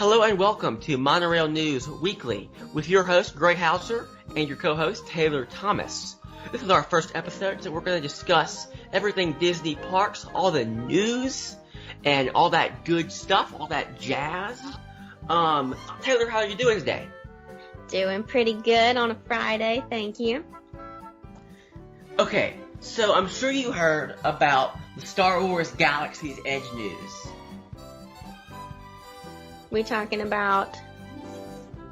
Hello and welcome to Monorail News Weekly with your host Greg Hauser and your co-host Taylor Thomas. This is our first episode, so we're going to discuss everything Disney parks, all the news, and all that good stuff, all that jazz. Taylor, how are you doing today? Doing pretty good on a Friday, thank you. Okay, so I'm sure you heard about the Star Wars Galaxy's Edge news. We talking about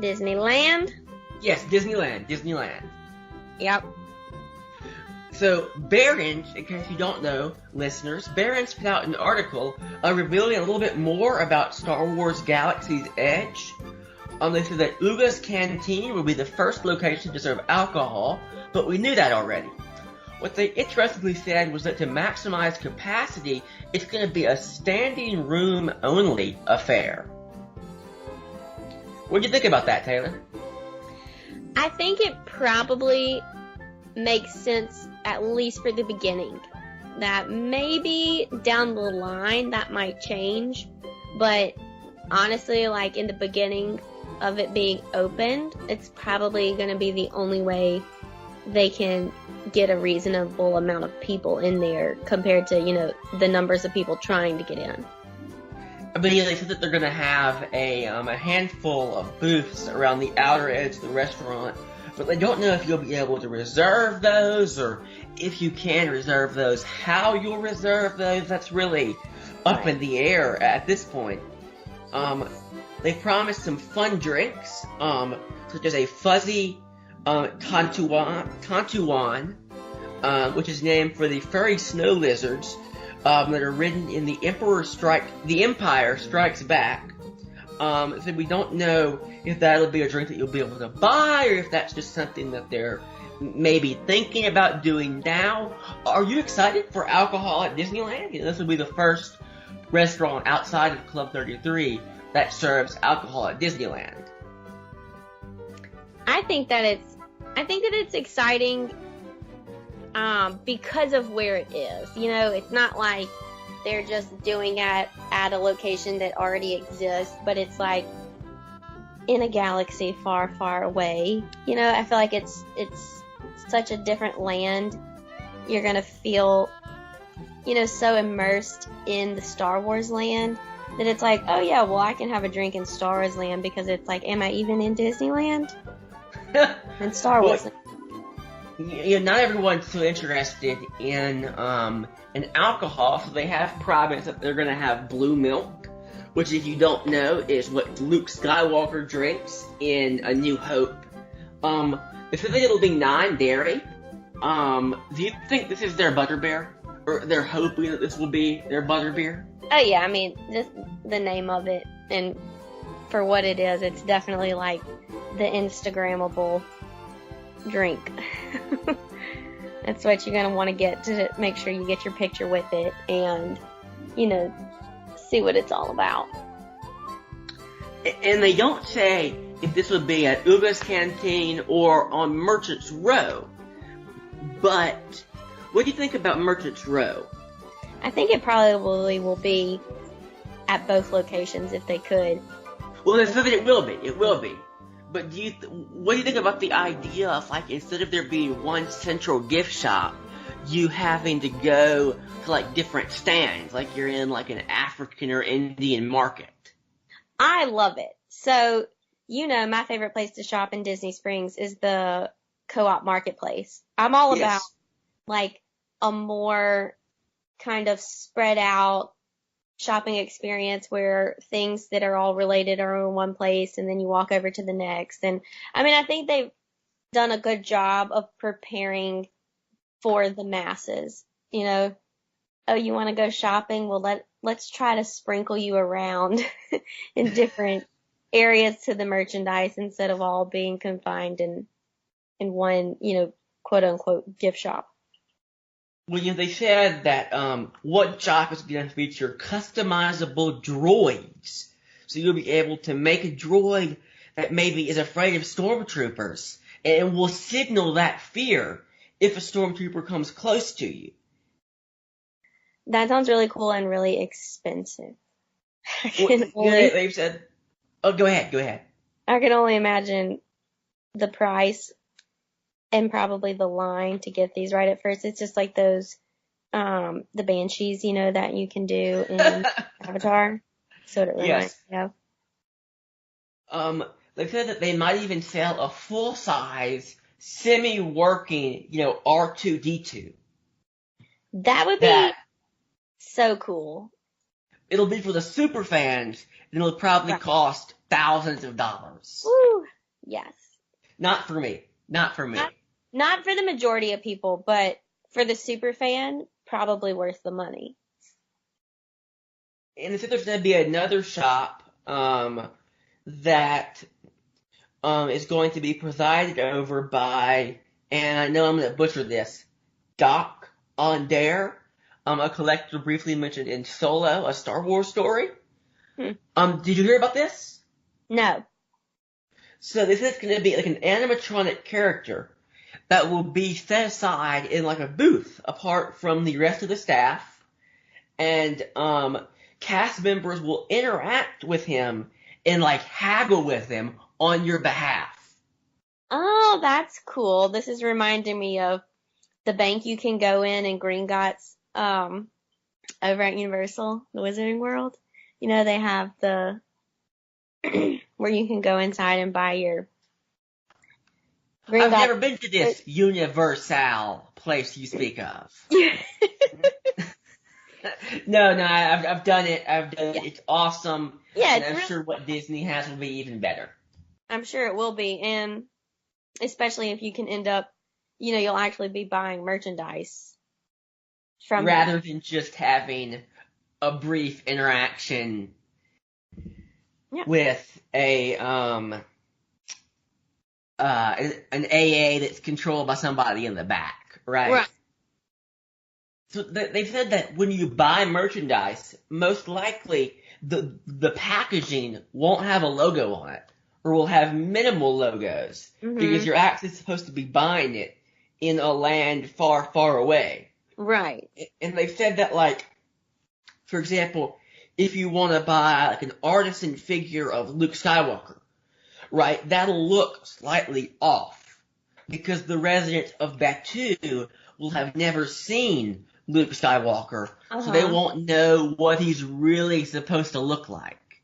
Disneyland? Yes, Disneyland. Yep. So, Barron's, in case you don't know, listeners, Barron's put out an article revealing a little bit more about Star Wars Galaxy's Edge. They said that Uga's Canteen will be the first location to serve alcohol, but we knew that already. What they interestingly said was that to maximize capacity, it's going to be a standing room only affair. What do you think about that, Taylor? I think it probably makes sense, at least for the beginning. That maybe down the line that might change, but honestly, like in the beginning of it being opened, it's probably going to be the only way they can get a reasonable amount of people in there compared to, the numbers of people trying to get in. But yeah, they said that they're going to have a handful of booths around the outer edge of the restaurant, but they don't know if you'll be able to reserve those, or if you can reserve those, how you'll reserve those. That's really up in the air at this point. They promised some fun drinks, such as a fuzzy Tontuan, which is named for the furry snow lizards that are ridden in The Empire Strikes Back. So we don't know if that'll be a drink that you'll be able to buy, or if that's just something that they're maybe thinking about doing now. Are you excited for alcohol at Disneyland? This will be the first restaurant outside of Club 33 that serves alcohol at Disneyland. I think that it's exciting because of where it is. It's not like they're just doing it at a location that already exists, but it's like in a galaxy far, far away. I feel like it's such a different land. You're gonna feel, so immersed in the Star Wars land that it's like, oh yeah, well I can have a drink in Star Wars land, because it's like, am I even in Disneyland? In Star Wars land. Not everyone's so interested in alcohol, so they have promised that they're going to have blue milk, which, if you don't know, is what Luke Skywalker drinks in A New Hope. They said that it'll be non-dairy. Do you think this is their butterbeer? Or they're hoping that this will be their butterbeer? Oh yeah, I mean, just the name of it, and for what it is, it's definitely like the Instagrammable drink. That's what you're going to want to get, to make sure you get your picture with it and, see what it's all about. And they don't say if this would be at Uga's Canteen or on Merchants Row. But what do you think about Merchants Row? I think it probably will be at both locations if they could. Well, they said that it will be. It will be. But what do you think about the idea of, like, instead of there being one central gift shop, you having to go to, like, different stands, like you're in, like, an African or Indian market? I love it. So, my favorite place to shop in Disney Springs is the Co-op Marketplace. I'm all about, like, a more kind of spread out shopping experience where things that are all related are in one place and then you walk over to the next. And I mean, I think they've done a good job of preparing for the masses. Oh, you want to go shopping? Well, let's try to sprinkle you around in different areas to the merchandise instead of all being confined in one, quote unquote gift shop. Well, they said that one shop is going to feature customizable droids. So you'll be able to make a droid that maybe is afraid of stormtroopers, and will signal that fear if a stormtrooper comes close to you. That sounds really cool and really expensive. They've said Oh, go ahead, go ahead. I can only imagine the price and probably the line to get these right at first. It's just like those, the banshees, that you can do in Avatar. So it reminds Yes. me of. Um, they said that they might even sell a full size, semi working, R2D2. That would That be so cool. it'll be for the super fans, and it'll probably Right. cost thousands of dollars. Woo. Yes. Not for me. Not for Not, me. not for the majority of people, but for the super fan, probably worth the money. And they said there's going to be another shop, that is going to be presided over by, and I know I'm going to butcher this, Doc Ondare, a collector briefly mentioned in Solo, a Star Wars story. Hmm. Did you hear about this? No. So this is going to be like an animatronic character that will be set aside in like a booth apart from the rest of the staff, and cast members will interact with him and like haggle with him on your behalf. Oh, that's cool. This is reminding me of the bank you can go in Gringotts, over at Universal, the Wizarding World. They have the where you can go inside and buy your I've Gringotts. never been to this Universal place you speak of. No, I've done it. I've done Yeah. it. It's awesome, Yeah, and it's I'm really sure what Disney has will be even better. I'm sure it will be, and especially if you can end up, you'll actually be buying merchandise from him. Rather than just having a brief interaction Yeah. with an AA that's controlled by somebody in the back, right? Right. So they said that when you buy merchandise, most likely the packaging won't have a logo on it, or will have minimal logos, because Mhm. you're actually supposed to be buying it in a land far, far away. Right. And they said that, like, for example, if you want to buy like an artisan figure of Luke Skywalker, right, that'll look slightly off because the residents of Batu will have never seen Luke Skywalker, so they Uh-huh. won't know what he's really supposed to look like.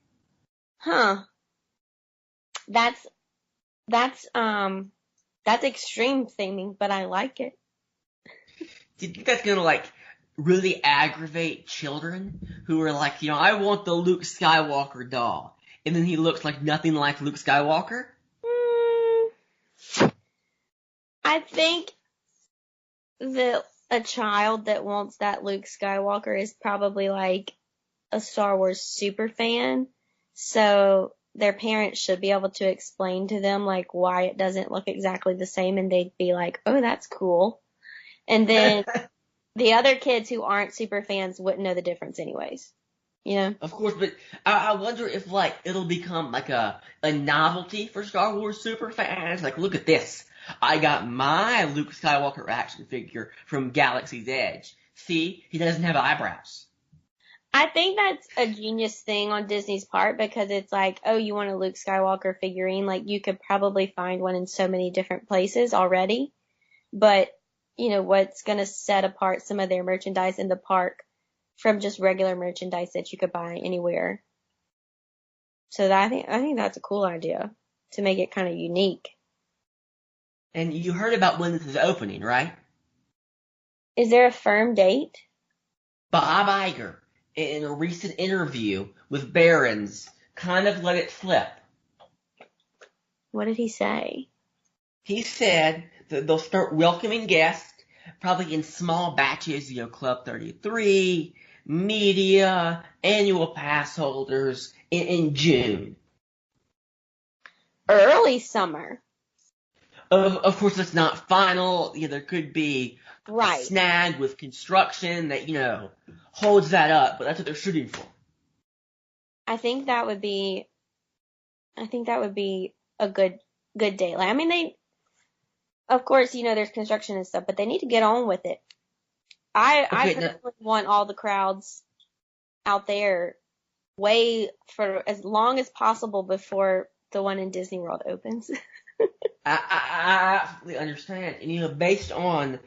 Huh. That's that's that's extreme theming, but I like it. Do you think that's gonna like really aggravate children who are like, I want the Luke Skywalker doll, and then he looks like nothing like Luke Skywalker? Mm, I think that a child that wants that Luke Skywalker is probably like a Star Wars super fan. So their parents should be able to explain to them like why it doesn't look exactly the same, and they'd be like, "Oh, that's cool." And then the other kids who aren't super fans wouldn't know the difference anyways. You know? Of course, but I wonder if like it'll become like a novelty for Star Wars super fans. Like, look at this. I got my Luke Skywalker action figure from Galaxy's Edge. See, he doesn't have eyebrows. I think that's a genius thing on Disney's part because it's like, oh, you want a Luke Skywalker figurine? Like you could probably find one in so many different places already. But, what's going to set apart some of their merchandise in the park from just regular merchandise that you could buy anywhere. So I think that's a cool idea to make it kind of unique. And you heard about when this is opening, right? Is there a firm date? Bob Iger, in a recent interview with Barron's, kind of let it slip. What did he say? He said that they'll start welcoming guests, probably in small batches, Club 33, media, annual pass holders, in June. Early summer. Of course, it's not final. There could be a Right. snag with construction that, holds that up, but that's what they're shooting for. I think that would be a good date. Like, I mean, of course, there's construction and stuff, but they need to get on with it. I Okay, now, personally want all the crowds out there for as long as possible before the one in Disney World opens. I absolutely understand. And based on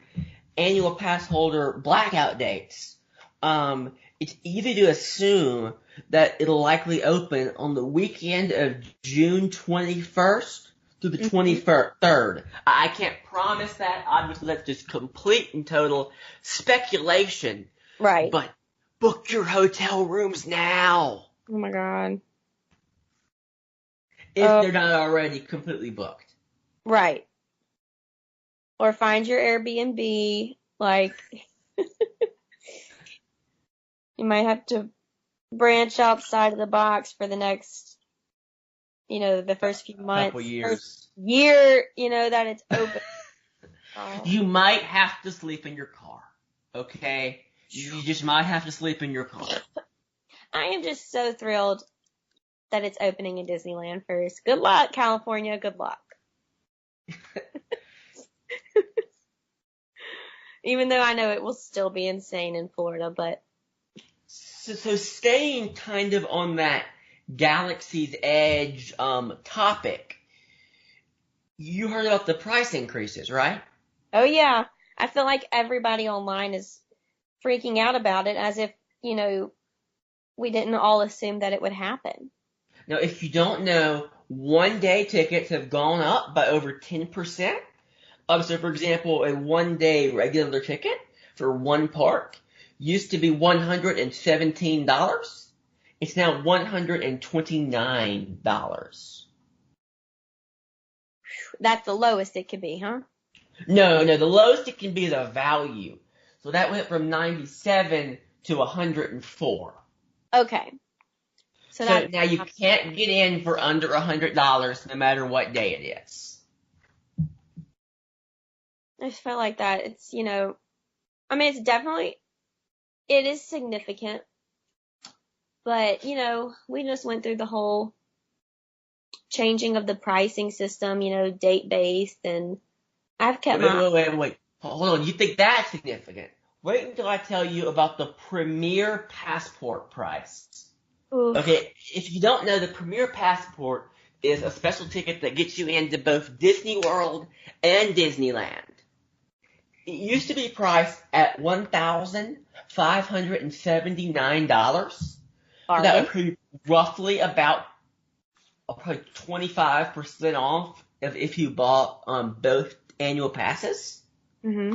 annual pass holder blackout dates, it's easy to assume that it'll likely open on the weekend of June 21st through the 23rd. I can't promise that. Obviously, that's just complete and total speculation. Right. But book your hotel rooms now. Oh my God. If they're not already completely booked. Right. Or find your Airbnb, like, you might have to branch outside of the box for the next, the first few months. Couple years. First year, that it's open. You might have to sleep in your car. Okay? You just might have to sleep in your car. I am just so thrilled that it's opening in Disneyland first. Good luck, California. Good luck. Even though I know it will still be insane in Florida, but. So staying kind of on that Galaxy's Edge topic, you heard about the price increases, right? Oh yeah. I feel like everybody online is freaking out about it as if, we didn't all assume that it would happen. Now, if you don't know, one-day tickets have gone up by over 10%. So, for example, a one-day regular ticket for one park used to be $117. It's now $129. That's the lowest it could be, huh? No, the lowest it can be is a value. So that went from 97 to 104. Okay. So now you can't get in for under $100 no matter what day it is. I just felt like that. It's, it's definitely, it is significant, but, we just went through the whole changing of the pricing system, date-based, and I've kept Wait. Hold on. You think that's significant? Wait until I tell you about the Premier Passport price. Oof. Okay, if you don't know, the Premier Passport is a special ticket that gets you into both Disney World and Disneyland. It used to be priced at $1,579. That would be roughly about 25% off if you bought both annual passes. Mm-hmm.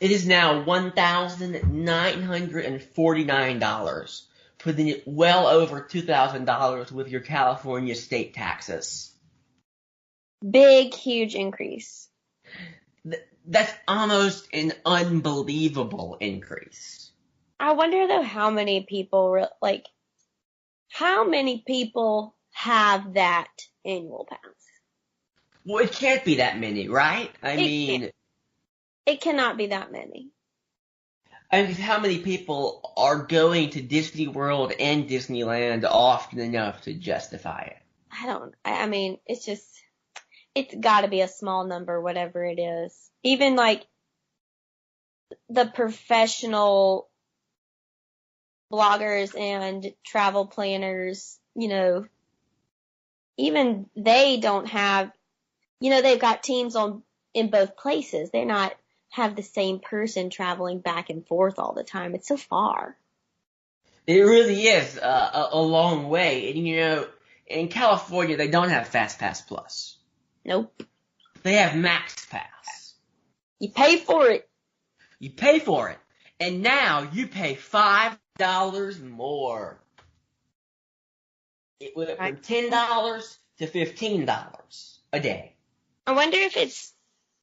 It is now $1,949, putting it well over $2,000 with your California state taxes. Big, huge increase. That's almost an unbelievable increase. I wonder though how many people have that annual pass? Well, it can't be that many, right? It cannot be that many. I mean, how many people are going to Disney World and Disneyland often enough to justify it? It's gotta be a small number, whatever it is. Even like the professional bloggers and travel planners, even they don't have, they've got teams in both places. They're not have the same person traveling back and forth all the time. It's so far. It really is a long way. And in California, they don't have Fast Pass Plus. Nope. They have Max Pass. You pay for it. And now you pay $5 more. It went up from $10 to $15 a day. I wonder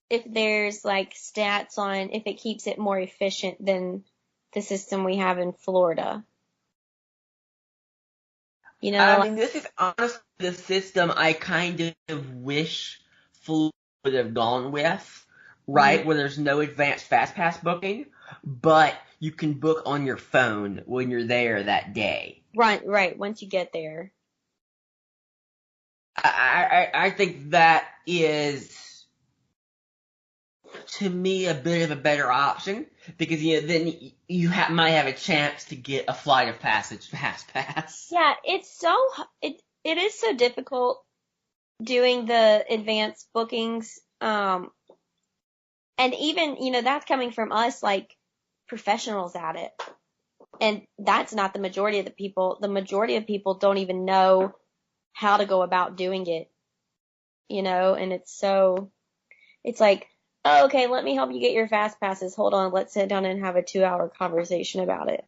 if there's like stats on if it keeps it more efficient than the system we have in Florida. This is honestly the system I kind of wish Florida would have gone with, right? Mm-hmm. Where there's no advanced FastPass booking, but you can book on your phone when you're there that day. Right. Once you get there. I think that is to me, a bit of a better option because then you might have a chance to get a Flight of Passage Fast Pass. Yeah, it is so difficult doing the advanced bookings. And even, that's coming from us, like, professionals at it. And that's not the majority of the people. The majority of people don't even know how to go about doing it, and it's like, oh, okay, let me help you get your fast passes. Hold on, let's sit down and have a 2-hour conversation about it.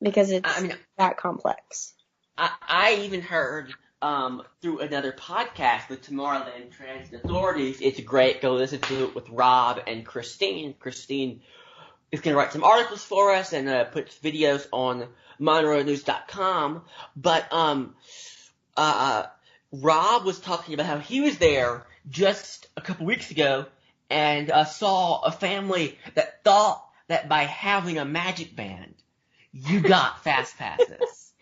Because it's that complex. I even heard through another podcast with Tomorrowland Transit Authorities. It's great. Go listen to it with Rob and Christine. Christine is going to write some articles for us and put videos on MonroeNews.com. But Rob was talking about how he was there just a couple weeks ago and saw a family that thought that by having a Magic Band, you got fast passes.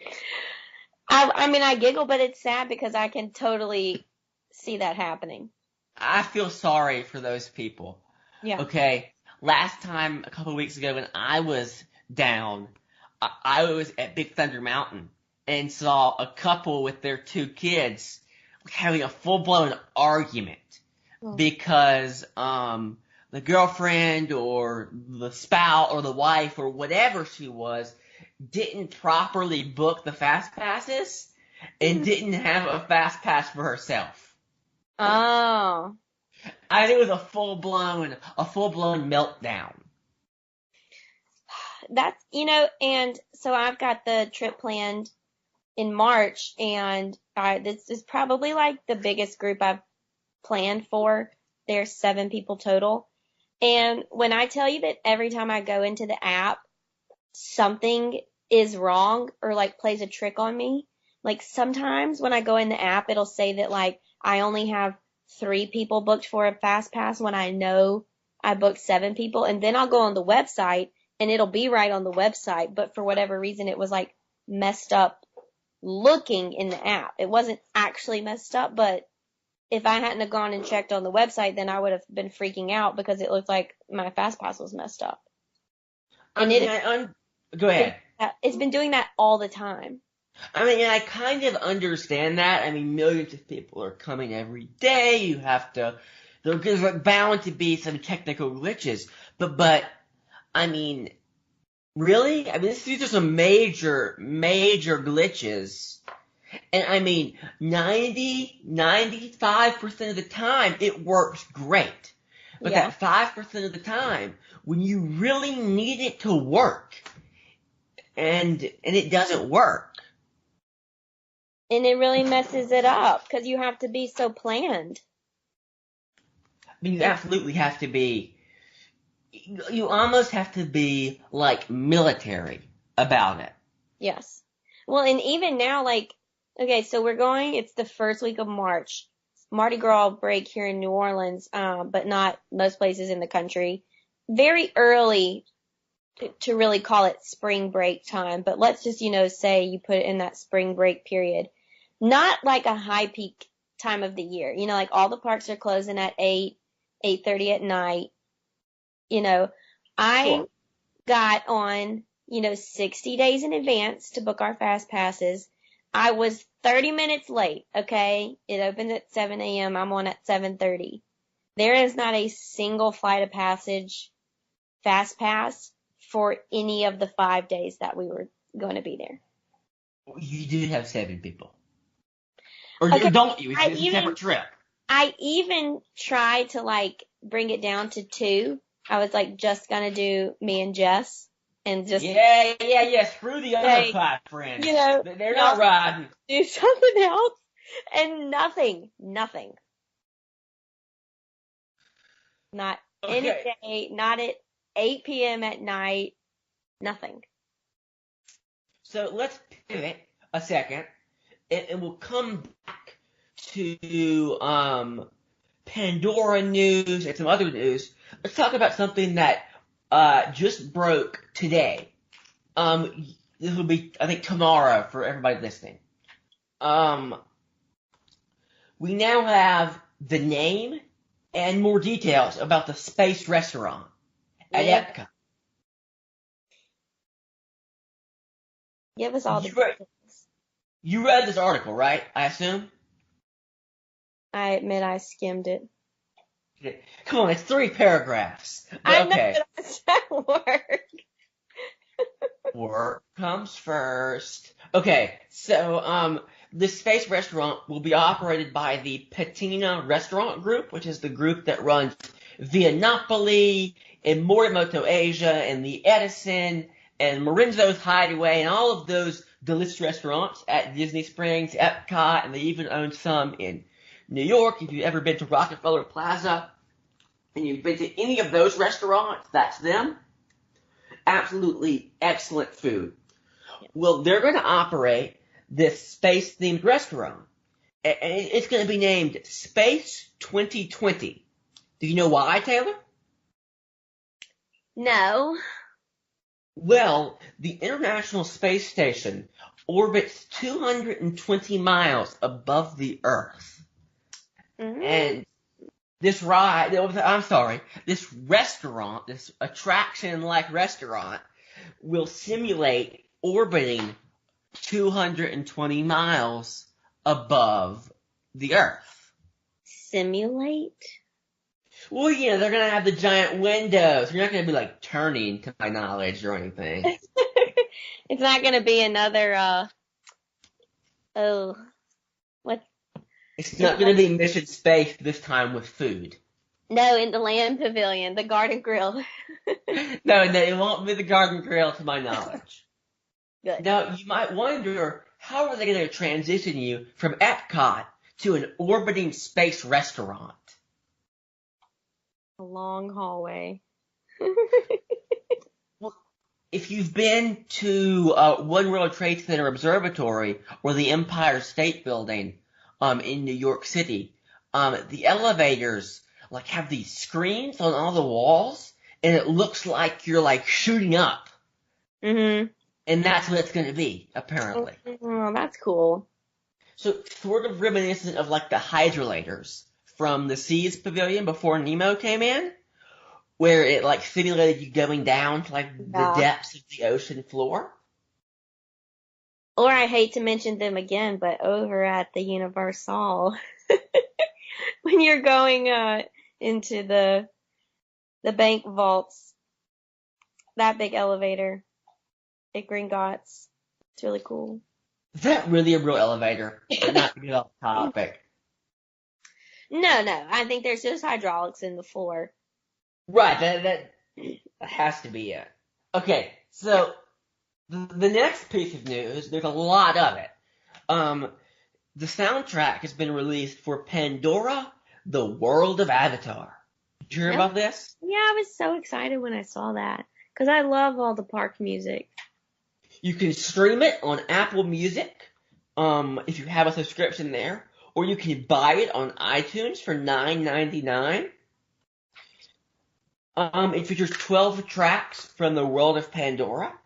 I giggle, but it's sad because I can totally see that happening. I feel sorry for those people. Yeah. Okay. Last time, a couple of weeks ago, when I was down, I was at Big Thunder Mountain and saw a couple with their 2 kids having a full-blown argument because the girlfriend or the spouse or the wife or whatever she was didn't properly book the fast passes and didn't have a fast pass for herself. Oh. It was a full-blown meltdown. That's, and so I've got the trip planned in March, and this is probably like the biggest group I've planned for. There's 7 people total. And when I tell you that every time I go into the app, something is wrong or like plays a trick on me. Like sometimes when I go in the app, it'll say that like I only have 3 people booked for a fast pass when I know I booked 7 people. And then I'll go on the website and it'll be right on the website. But for whatever reason, it was like messed up looking in the app. It wasn't actually messed up, but if I hadn't have gone and checked on the website, then I would have been freaking out because it looked like my fast pass was messed up. And go ahead. It's been doing that all the time. I kind of understand that. Millions of people are coming every day. There's bound to be some technical glitches. But really? These are some major glitches. And 95% of the time, it works great. But that 5% of the time, when you really need it to work, and it doesn't work. And it really messes it up, because you have to be so planned. You absolutely have to be, you almost have to be, like, military about it. Yes. Well, and even now, like, okay, so it's the first week of March. Mardi Gras break here in New Orleans, but not most places in the country. Very early to really call it spring break time, but let's just, say you put it in that spring break period. Not like a high peak time of the year. Like all the parks are closing at 8:30 at night. I got on, 60 days in advance to book our fast passes. I was 30 minutes late, okay? It opened at 7 a.m. I'm on at 7:30. There is not a single Flight of Passage fast pass for any of the 5 days that we were going to be there. You did have 7 people. Or don't you? It's a separate trip. I even tried to, like, bring it down to 2. I was, like, just going to do me and Jess. And just screw the other 5 friends. They're not riding. Do something else, and nothing. Not any day, not at 8 p.m. at night, nothing. So let's pivot a second, and we'll come back to Pandora news and some other news. Let's talk about something that just broke today. This will be, I think, tomorrow for everybody listening. We now have the name and more details about the space restaurant at Yeah. Epcot. Give us all the You read, details. you read this article, right? I assume? I admit I skimmed it. Okay. Come on, it's 3 paragraphs. I But know okay. that it's at work. Work comes first. Okay, so the space restaurant will be operated by the Patina Restaurant Group, which is the group that runs Via Napoli and Morimoto Asia and the Edison and Lorenzo's Hideaway and all of those delicious restaurants at Disney Springs, Epcot, and they even own some in New York. If you've ever been to Rockefeller Plaza and you've been to any of those restaurants, that's them. Absolutely excellent food. Well, they're going to operate this space-themed restaurant. And it's going to be named Space 2020. Do you know why, Taylor? No. Well, the International Space Station orbits 220 miles above the Earth. Mm-hmm. And this restaurant, this attraction-like restaurant, will simulate orbiting 220 miles above the Earth. Simulate? Well, they're gonna have the giant windows. You're not gonna be like turning, to my knowledge, or anything. It's not gonna be another, what? It's not gonna be Mission Space this time with food. No, in the Land Pavilion, the Garden Grill. No, it won't be the Garden Grill, to my knowledge. Good. Now, you might wonder, how are they gonna transition you from Epcot to an orbiting space restaurant? A long hallway. Well, if you've been to One World Trade Center Observatory or the Empire State Building in New York City, the elevators have these screens on all the walls, and it looks like you're shooting up. Mm-hmm. And that's what it's going to be, apparently. Oh, that's cool. So sort of reminiscent of the hydrolators from the Seas Pavilion before Nemo came in, where it simulated you going down to the depths of the ocean floor. Or I hate to mention them again, but over at the Universal, when you're going into the bank vaults, that big elevator at Gringotts, it's really cool. Is that really a real elevator? Not to get off topic. No, I think there's just hydraulics in the floor. Right, that has to be it. Okay, so the next piece of news, there's a lot of it. The soundtrack has been released for Pandora, The World of Avatar. Did you hear about this? Yeah, I was so excited when I saw that, because I love all the park music. You can stream it on Apple Music, if you have a subscription there, or you can buy it on iTunes for $9.99. It features 12 tracks from the world of Pandora,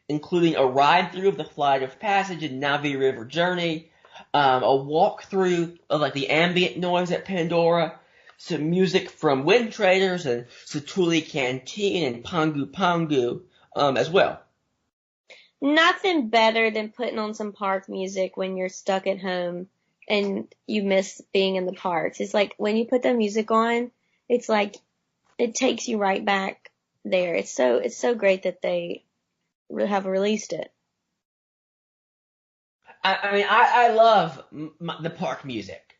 including a ride-through of the Flight of Passage and Navi River Journey, a walkthrough of the ambient noise at Pandora, some music from Wind Traders and Satuli Canteen and Pangu Pangu as well. Nothing better than putting on some park music when you're stuck at home and you miss being in the parks. It's when you put the music on, it's it takes you right back there. It's so great that they have released it. I love the park music.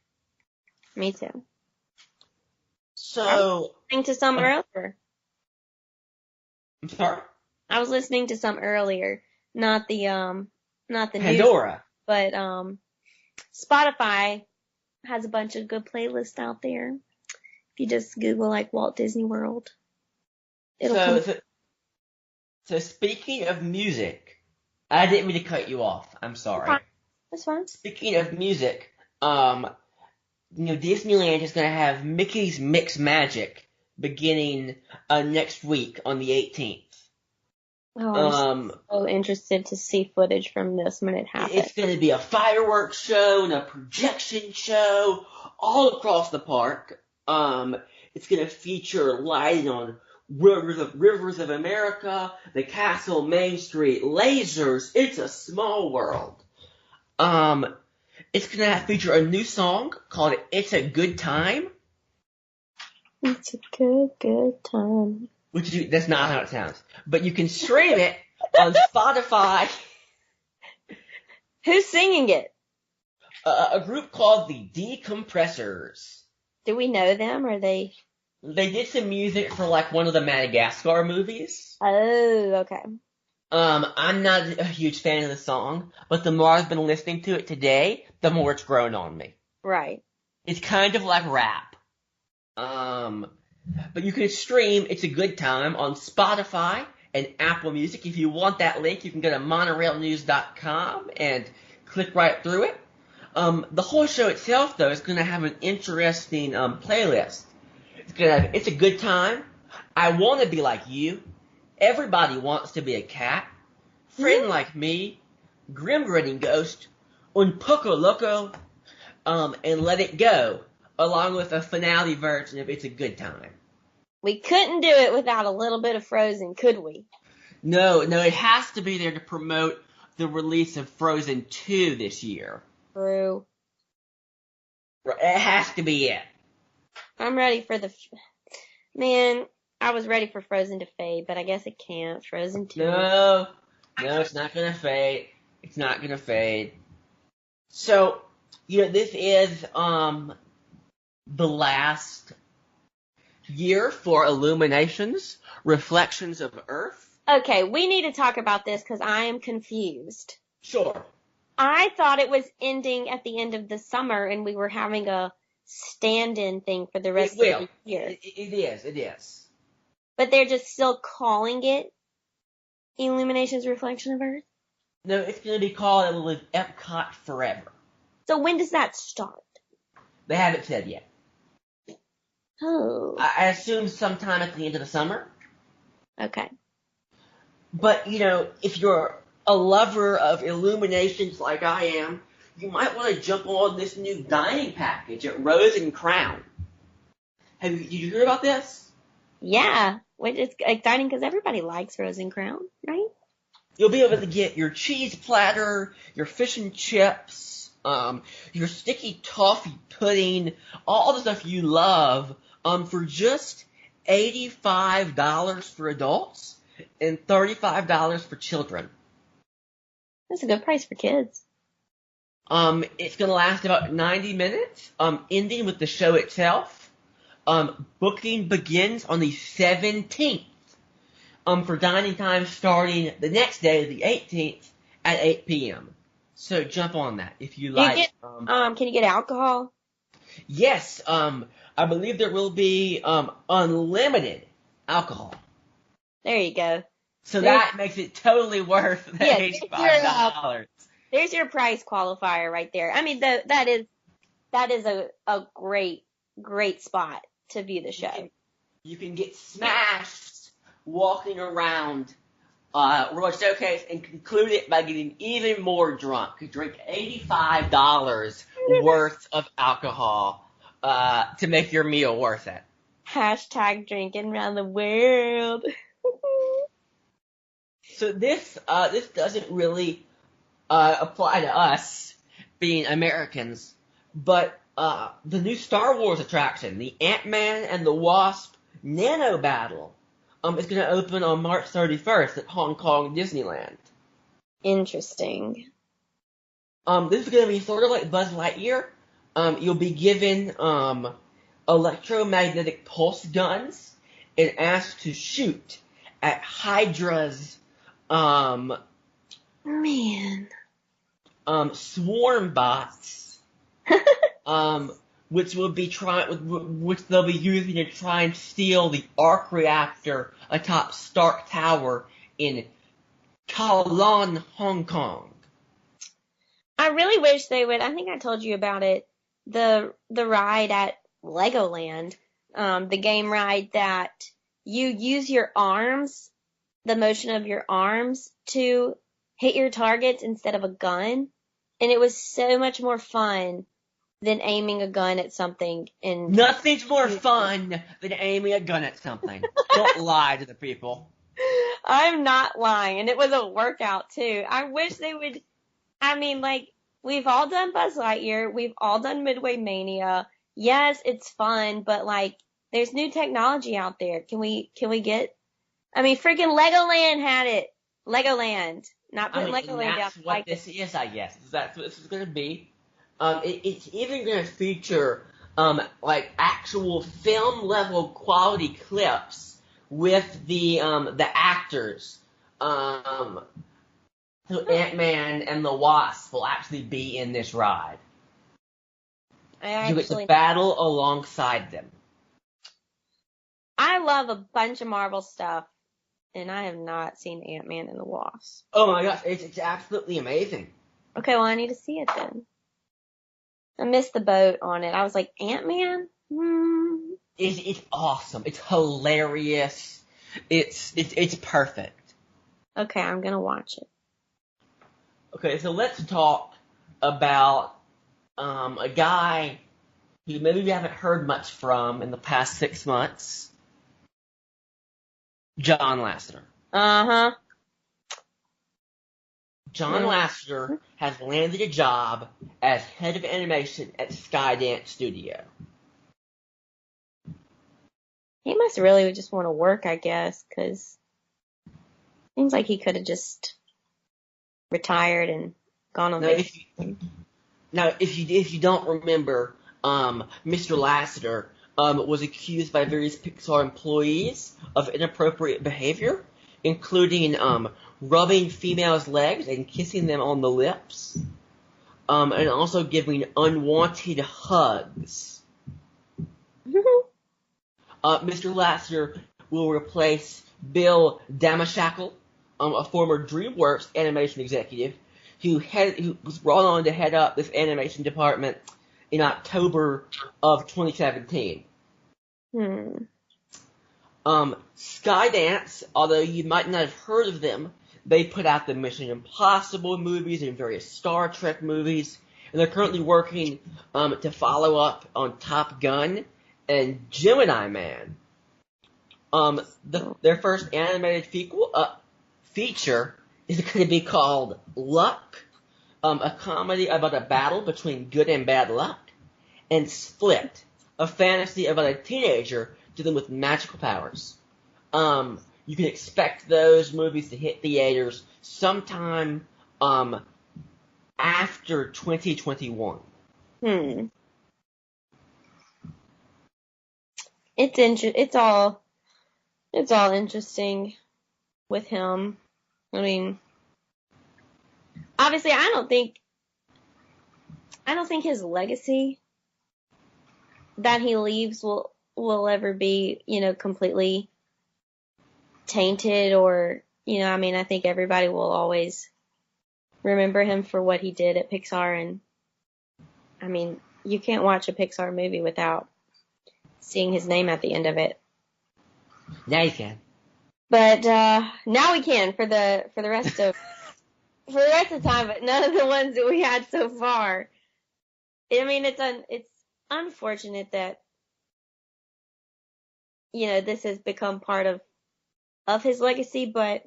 Me too. So I was listening to some earlier. I'm sorry. I was listening to some earlier, not the Pandora, news, but Spotify has a bunch of good playlists out there. If you just Google Walt Disney World, it'll come. So speaking of music, I didn't mean to cut you off. I'm sorry. That's fine. Speaking of music, Disneyland is going to have Mickey's Mix Magic beginning next week on the 18th. Oh, I'm so interested to see footage from this when it happens. It's going to be a fireworks show and a projection show all across the park. It's going to feature lighting on Rivers of America, the Castle Main Street, lasers. It's a small world. It's going to feature a new song called It's a Good Time. It's a good time. That's not how it sounds. But you can stream it on Spotify. Who's singing it? A group called the Decompressors. Do we know them? Or they? They did some music for like one of the Madagascar movies. Oh, okay. I'm not a huge fan of the song, but the more I've been listening to it today, the more it's grown on me. Right. It's kind of like rap. But you can stream It's a Good Time on Spotify and Apple Music. If you want that link, you can go to monorailnews.com and click right through it. The whole show itself, though, is going to have an interesting playlist. It's going to have It's a Good Time, I Want to Be Like You, Everybody Wants to Be a Cat, Friend Like Me, Grim Grinning Ghost, Un Poco Loco, and Let It Go, along with a finale version of It's a Good Time. We couldn't do it without a little bit of Frozen, could we? No, it has to be there to promote the release of Frozen 2 this year. True. It has to be it. I'm ready for Man, I was ready for Frozen to fade, but I guess it can't. Frozen 2. No, it's not gonna fade. It's not gonna fade. So, this is, the last year for Illuminations, Reflections of Earth. Okay, we need to talk about this because I am confused. Sure. I thought it was ending at the end of the summer and we were having a stand-in thing for the rest of the year. It is. But they're just still calling it Illuminations Reflection of Earth? No, it's going to be called It'll Live Epcot Forever. So when does that start? They haven't said yet. Oh. I assume sometime at the end of the summer. Okay. But, if you're a lover of Illuminations like I am, you might want to jump on this new dining package at Rose and Crown. Did you hear about this? Yeah, which is exciting because everybody likes Rose and Crown, right? You'll be able to get your cheese platter, your fish and chips, your sticky toffee pudding, all the stuff you love, for just $85 for adults and $35 for children. That's a good price for kids. It's gonna last about 90 minutes, ending with the show itself. Booking begins on the 17th, for dining time starting the next day, the 18th, at 8 p.m. So jump on that if you like. Can you get alcohol? Yes, I believe there will be, unlimited alcohol. There you go. So that makes it totally worth the $85. There's your price qualifier right there. I mean, that is a great spot to view the show. You can get smashed walking around World Showcase and conclude it by getting even more drunk. You drink $85 worth of alcohol to make your meal worth it. Hashtag drinking around the world. So this doesn't really apply to us being Americans, but the new Star Wars attraction, the Ant-Man and the Wasp Nano Battle, is going to open on March 31st at Hong Kong Disneyland. Interesting. This is going to be sort of like Buzz Lightyear. You'll be given electromagnetic pulse guns and asked to shoot at Hydra's swarm bots, which they'll be using to try and steal the arc reactor atop Stark Tower in Kowloon, Hong Kong. I really wish they would. I think I told you about it. The ride at Legoland, the game ride that you use your arms, the motion of your arms to hit your targets instead of a gun. And it was so much more fun than aiming a gun at something and Nothing's more fun than aiming a gun at something. Don't lie to the people. I'm not lying, and it was a workout too. I wish they would. I mean, like, we've all done Buzz Lightyear, we've all done Midway Mania. Yes, it's fun, but like, there's new technology out there. Can we get? I mean, freaking Legoland had it. Legoland, not putting Legoland down. That's what this is, I guess. That's what this is going to be. It's even going to feature like actual film level quality clips with the actors. So Ant-Man and the Wasp will actually be in this ride. You get to battle alongside them. I love a bunch of Marvel stuff, and I have not seen Ant-Man and the Wasp. Oh my gosh, it's absolutely amazing. Okay, well, I need to see it then. I missed the boat on it. I was like, Ant-Man? It's awesome. It's hilarious. It's perfect. Okay, I'm gonna watch it. Okay, so let's talk about a guy who maybe we haven't heard much from in the past 6 months. John Lasseter. Uh-huh. John Lasseter has landed a job as head of animation at Skydance Studio. He must really just want to work, I guess, because it seems like he could have just retired and gone on vacation. Now, if you don't remember, Mr. Lasseter was accused by various Pixar employees of inappropriate behavior, including rubbing females' legs and kissing them on the lips, and also giving unwanted hugs. Mr. Lasseter will replace Bill Damashekle, a former DreamWorks animation executive, who was brought on to head up this animation department in October of 2017. Skydance, although you might not have heard of them, they put out the Mission Impossible movies and various Star Trek movies, and they're currently working to follow up on Top Gun and Gemini Man. Their first animated feature is going to be called Luck, a comedy about a battle between good and bad luck, and Split, a fantasy about a teenager dealing with magical powers. You can expect those movies to hit theaters sometime after 2021. It's all interesting with him. I mean, obviously, I don't think his legacy that he leaves will ever be, completely tainted or, I mean, I think everybody will always remember him for what he did at Pixar. And I mean, you can't watch a Pixar movie without seeing his name at the end of it. Now you can. But now we can for the rest of the time, but none of the ones that we had so far. I mean, it's unfortunate that this has become part of his legacy, but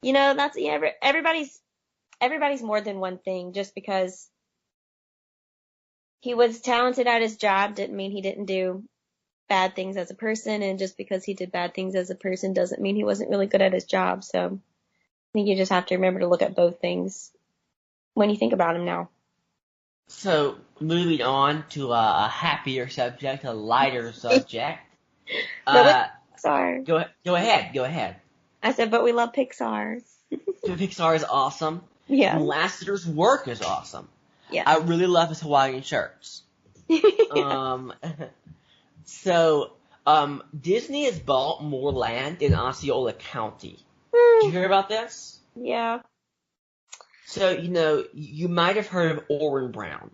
that's everybody's more than one thing. Just because he was talented at his job didn't mean he didn't do bad things as a person, and just because he did bad things as a person doesn't mean he wasn't really good at his job. So I think you just have to remember to look at both things when you think about him now. So, moving on to a happier subject, a lighter subject. Pixar. Go ahead. I said, but we love Pixar. Pixar is awesome. Yeah. And Lasseter's work is awesome. Yeah. I really love his Hawaiian shirts. So, Disney has bought more land in Osceola County. Did you hear about this? Yeah. So, you might have heard of Orrin Brown.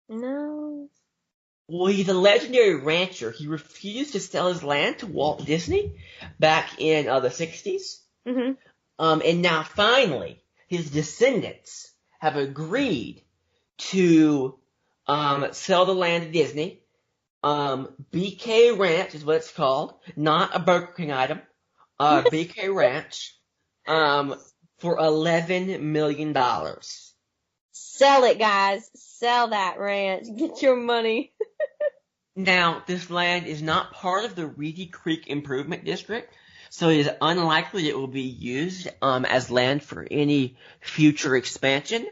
No. Well, he's a legendary rancher. He refused to sell his land to Walt Disney back in the 60s. Mm-hmm. And now finally, his descendants have agreed to sell the land to Disney. BK Ranch is what it's called, not a Burger King item. BK Ranch, for $11 million. Sell it, guys. Sell that ranch. Get your money. Now, this land is not part of the Reedy Creek Improvement District, so it is unlikely it will be used as land for any future expansion,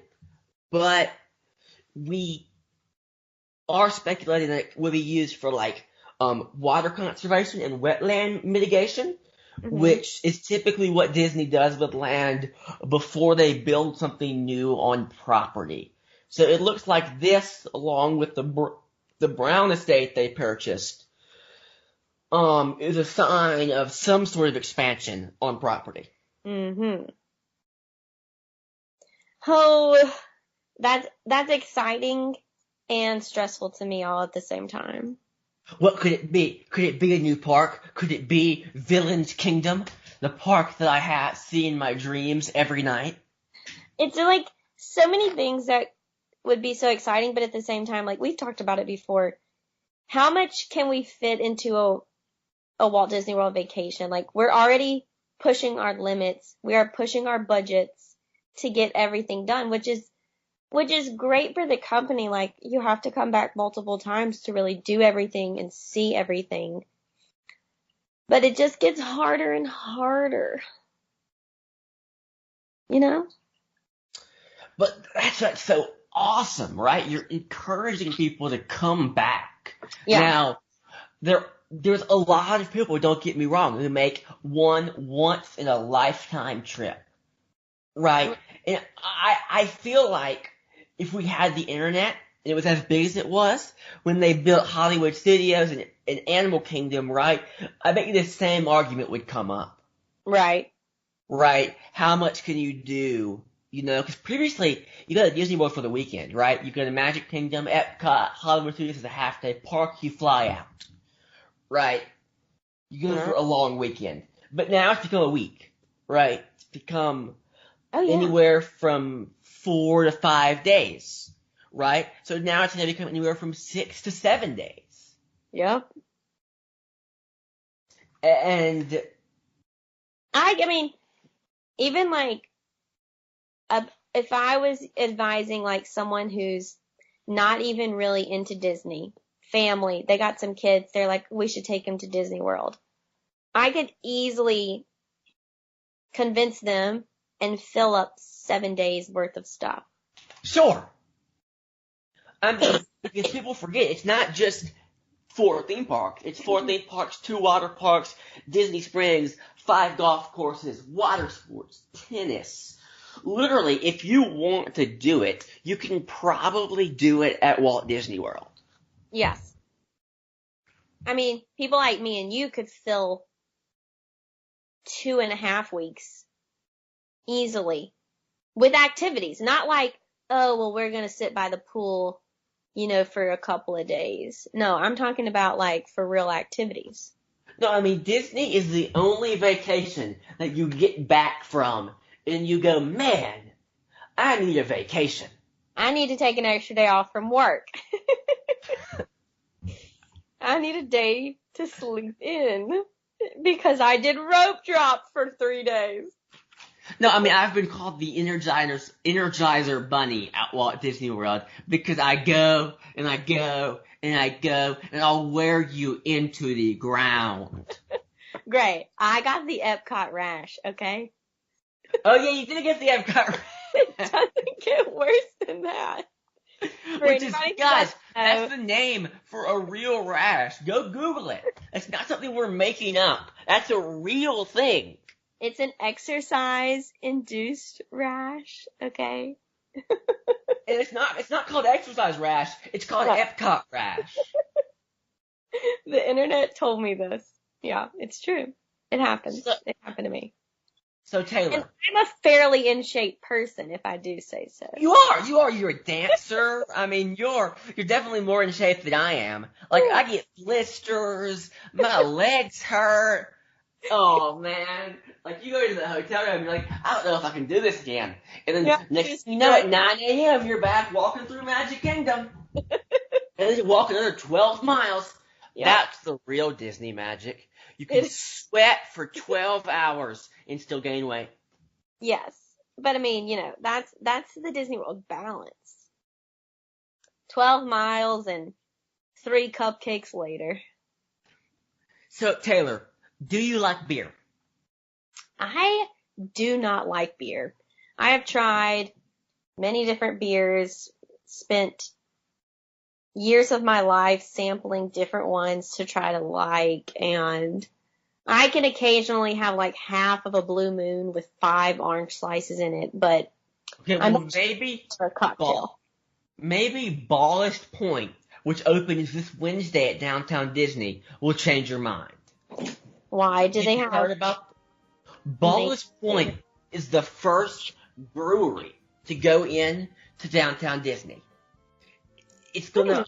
but we are speculating that it will be used for water conservation and wetland mitigation, which is typically what Disney does with land before they build something new on property. So it looks like this, along with the Brown estate they purchased, is a sign of some sort of expansion on property. Oh, that's exciting and stressful to me all at the same time. What could it be? Could it be a new park? Could it be Villain's Kingdom? The park that I see in my dreams every night? It's like so many things that would be so exciting, but at the same time, like we've talked about it before, how much can we fit into a Walt Disney World vacation? Like we're already pushing our limits. We are pushing our budgets to get everything done, which is great for the company. Like you have to come back multiple times to really do everything and see everything. But it just gets harder and harder. You know? But that's what's so awesome, right? You're encouraging people to come back. Yeah. Now, there's a lot of people, don't get me wrong, who make one once in a lifetime trip. Right? And I feel like if we had the internet and it was as big as it was when they built Hollywood Studios and Animal Kingdom, right? I bet you the same argument would come up. Right. Right? How much can you do? You know, because previously, you go to Disney World for the weekend, right? You go to Magic Kingdom, Epcot, Hollywood Studios is a half-day park, you fly out. Right? You go for a long weekend. But now it's become a week, right? It's become anywhere from 4 to 5 days, right? So now it's going to become anywhere from 6 to 7 days. Yep. And I mean, even if I was advising someone who's not even really into Disney, family, they got some kids, they're like, we should take them to Disney World. I could easily convince them and fill up 7 days worth of stuff. Sure. I mean, because people forget, it's not just 4 theme parks. It's 4 theme parks, 2 water parks, Disney Springs, 5 golf courses, water sports, tennis. Literally, if you want to do it, you can probably do it at Walt Disney World. Yes. I mean, people like me and you could fill 2.5 weeks easily with activities. Not like, oh, well, we're going to sit by the pool, for a couple of days. No, I'm talking about for real activities. No, I mean, Disney is the only vacation that you get back from and you go, man, I need a vacation. I need to take an extra day off from work. I need a day to sleep in because I did rope drop for 3 days. No, I mean, I've been called the Energizer Bunny at Walt Disney World because I go and I go and I go and I'll wear you into the ground. Great. I got the Epcot rash, okay? Oh yeah, you did get the Epcot rash. It doesn't get worse than that. Which is, guys, that's the name for a real rash. Go Google it. It's not something we're making up. That's a real thing. It's an exercise-induced rash, okay? And it's not called exercise rash. It's called Epcot rash. The internet told me this. Yeah, it's true. It happens. It happened to me. So Taylor, and I'm a fairly in shape person, if I do say so. You are. You're a dancer. I mean, you're definitely more in shape than I am. I get blisters. My legs hurt. Oh man. You go to the hotel room, you're like, I don't know if I can do this again. And then next thing you know, at 9 a.m., you're back walking through Magic Kingdom. And then you walk another 12 miles. Yep. That's the real Disney magic. You can sweat for 12 hours and still gain weight. Yes. But I mean, that's the Disney World balance. 12 miles and 3 cupcakes later. So, Taylor, do you like beer? I do not like beer. I have tried many different beers, spent years of my life sampling different ones to try to like, and I can occasionally have like half of a Blue Moon with 5 orange slices in it, but okay, well, maybe a cocktail. Maybe Ballast Point, which opens this Wednesday at Downtown Disney, will change your mind. Why? Do they have heard about Ballast Point is the first brewery to go in to Downtown Disney. It's gonna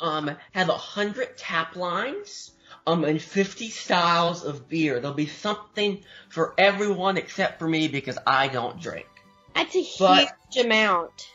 have 100 tap lines and 50 styles of beer. There'll be something for everyone except for me because I don't drink. That's a huge amount.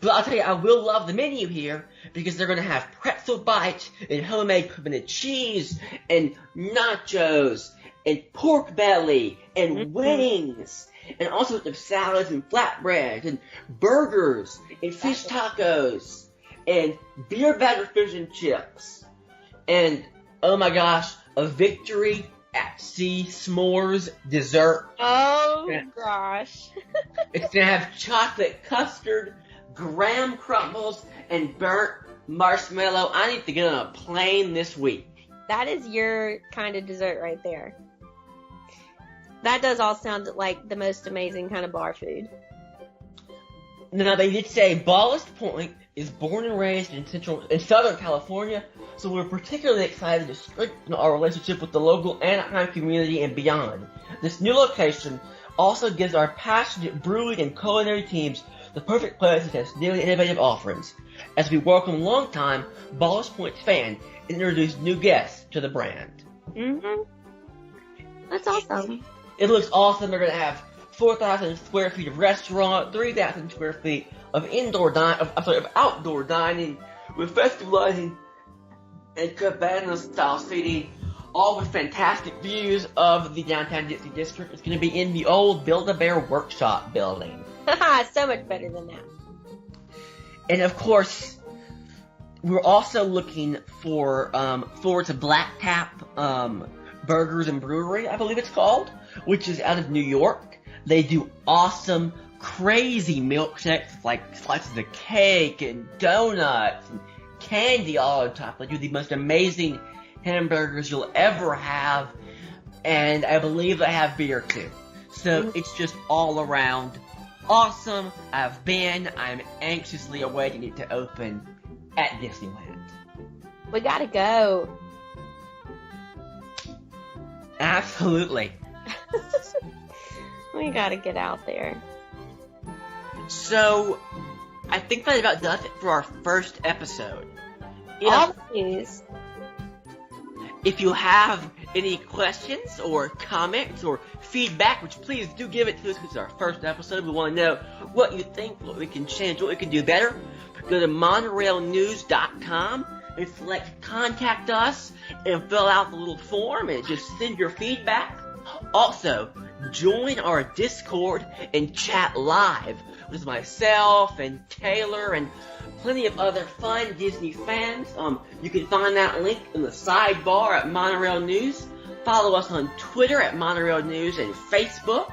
But I'll tell you, I will love the menu here because they're gonna have pretzel bites and homemade pimento cheese and nachos and pork belly and wings and all sorts of salads and flatbreads and burgers and fish tacos and beer batter fish and chips and, oh my gosh, a Victory at Sea s'mores dessert. Oh gosh. It's gonna have chocolate custard, graham crumbles, and burnt marshmallow. I need to get on a plane this week. That is your kind of dessert right there. That does all sound like the most amazing kind of bar food. Now, they did say Ballast Point is born and raised in Southern California, so we're particularly excited to strengthen our relationship with the local Anaheim community and beyond. This new location also gives our passionate brewing and culinary teams the perfect place to test new and innovative offerings, as we welcome longtime Ballast Point fan and introduce new guests to the brand. Mm-hmm. That's awesome. It looks awesome. They're going to have 4,000 square feet of restaurant, 3,000 square feet of outdoor dining, with festivalizing and cabana-style seating, all with fantastic views of the downtown Disney District. It's going to be in the old Build-A-Bear Workshop building. So much better than that. And of course, we're also looking forward to Black Tap Burgers and Brewery, I believe it's called, which is out of New York. They do awesome, crazy milkshakes, like slices of cake and donuts and candy all on top. They do the most amazing hamburgers you'll ever have, and I believe they have beer too. So it's just all around awesome. I'm anxiously awaiting it to open at Disneyland. We gotta go. Absolutely. We gotta get out there. So, I think that about does it for our first episode. Always. If you have any questions or comments or feedback, which please do give it to us because it's our first episode. We want to know what you think, what we can change, what we can do better. Go to monorailnews.com and select Contact Us and fill out the little form and just send your feedback. Also, join our Discord and chat live with myself and Taylor and plenty of other fun Disney fans. You can find that link in the sidebar at Monorail News. Follow us on Twitter at Monorail News and Facebook.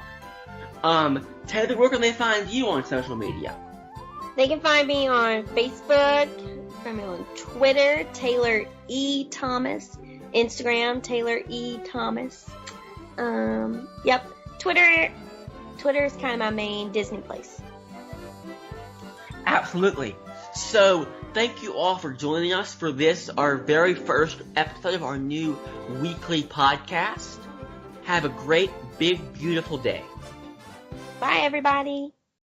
Taylor, where can they find you on social media? They can find me on Facebook, find me on Twitter, Taylor E. Thomas, Instagram, Taylor E. Thomas. Yep. Twitter is kind of my main Disney place. Absolutely. So, thank you all for joining us for this, our very first episode of our new weekly podcast. Have a great, big, beautiful day. Bye, everybody.